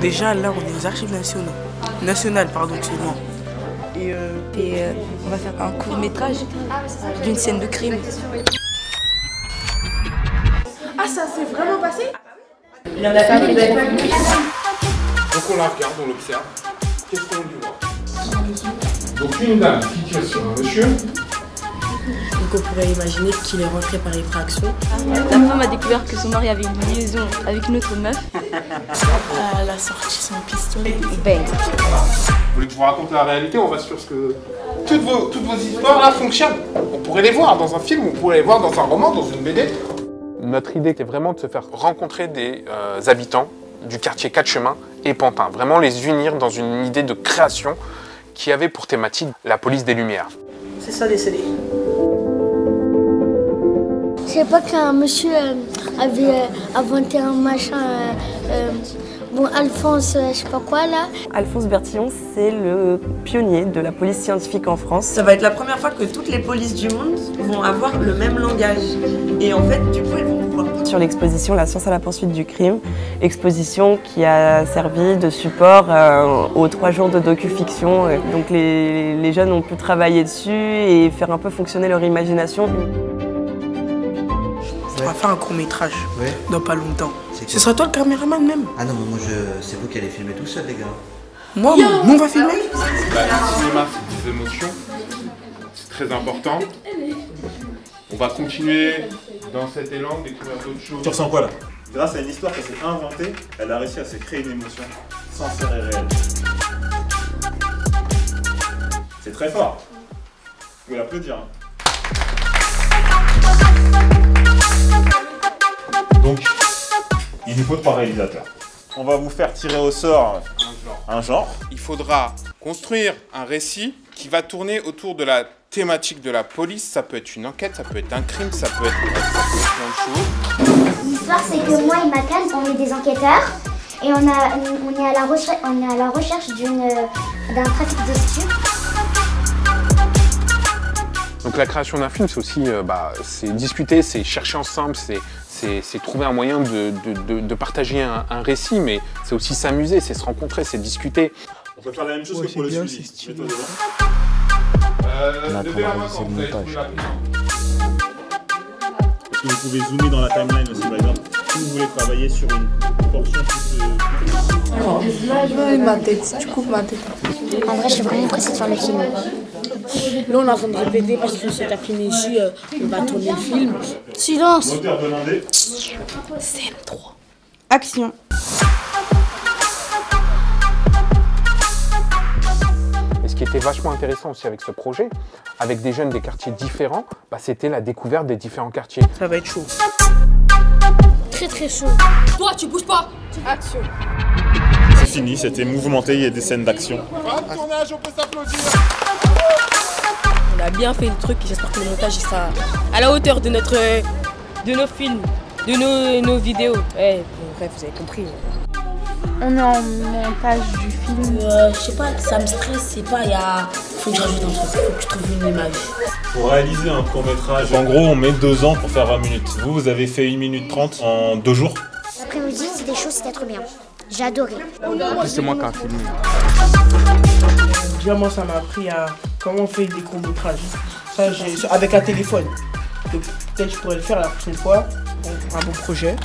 Déjà, là, on est aux archives nationales, pardon, excuse-moi. Et on va faire un court-métrage d'une scène de crime. Ah, ça s'est vraiment passé? Il y en a une qui Donc on la regarde, on l'observe. Qu'est-ce qu'on lui voit? Donc une dame qui tire sur un monsieur. Donc on pourrait imaginer qu'il est rentré par effraction. La femme a découvert que son mari avait une liaison avec une autre meuf. Elle a sorti son pistolet. Ben. Vous voulez que je vous raconte la réalité? On va sur ce que... Toutes vos histoires là fonctionnent. On pourrait les voir dans un film, on pourrait les voir dans un roman, dans une BD. Notre idée était vraiment de se faire rencontrer des habitants du quartier 4 Chemins et Pantin. Vraiment les unir dans une idée de création qui avait pour thématique la police des Lumières. C'est ça les scellés. Je sais pas qu'un monsieur avait inventé un machin, bon Alphonse, je sais pas quoi là. Alphonse Bertillon, c'est le pionnier de la police scientifique en France. Ça va être la première fois que toutes les polices du monde vont avoir le même langage. Et en fait, du coup, elles vont pouvoir... Sur l'exposition La science à la poursuite du crime, exposition qui a servi de support aux 3 jours de docu-fiction. Donc les jeunes ont pu travailler dessus et faire un peu fonctionner leur imagination. On va faire un court-métrage dans pas longtemps. Ce sera toi le caméraman même? Ah non, mais moi c'est vous qui allez filmer tout seul, les gars. Moi, nous on va filmer. Le cinéma, c'est des émotions. C'est très important. On va continuer dans cet élan, découvrir d'autres choses. Tu ressens quoi là? Grâce à une histoire qu'elle s'est inventée, elle a réussi à se créer une émotion sincère et réelle. C'est très fort. Vous pouvez l'applaudir. Hein. Donc, il nous faut 3 réalisateurs. On va vous faire tirer au sort un genre. Il faudra construire un récit qui va tourner autour de la thématique de la police. Ça peut être une enquête, ça peut être un crime, ça peut être plein de choses. L'histoire c'est que moi et Macan, on est des enquêteurs et on est à la recherche d'un trafic de stupes. Donc la création d'un film, c'est aussi c'est discuter, c'est chercher ensemble, c'est trouver un moyen de partager un récit, mais c'est aussi s'amuser, c'est se rencontrer, c'est discuter. On peut faire la même chose que pour le suivi. Levez la main quand vous avez trouvé la prise. Est-ce que vous pouvez zoomer dans la timeline aussi, par exemple, si vous voulez travailler sur une portion plus... Ma tête, tu coupes ma tête. En vrai, je suis vraiment pressée de faire le film. Là, on est en train de répéter parce que cet après-midi, on va tourner le film. Silence. Moteur demandé. Scène 3. Action. Et ce qui était vachement intéressant aussi avec ce projet, avec des jeunes des quartiers différents, c'était la découverte des différents quartiers. Ça va être chaud. Très très chaud. Toi, tu bouges pas. Action. C'est fini, c'était mouvementé, il y a des scènes d'action. Tournage, on peut s'applaudir. On a bien fait le truc et j'espère que le montage il sera à la hauteur de nos films, de nos vidéos. Ouais, bref, vous avez compris. On est en montage du film. Je sais pas, ça me stresse, c'est pas, faut que je rajoute un truc, faut que je trouve une image. Pour réaliser un court-métrage, en gros, on met 2 ans pour faire 20 minutes. Vous avez fait 1 minute 30 en 2 jours. L'après-midi, c'était chaud, c'était trop bien. J'ai adoré. En plus, c'est moi qui ai filmé. Déjà, moi, ça m'a appris à comment on fait des courts-métrages. Ça, avec un téléphone. Donc, peut-être je pourrais le faire la prochaine fois. Un beau projet,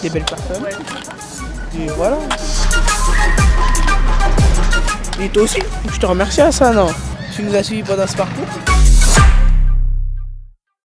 des belles personnes. Et voilà. Et toi aussi, je te remercie à ça, non? Tu nous as suivis pendant ce parcours.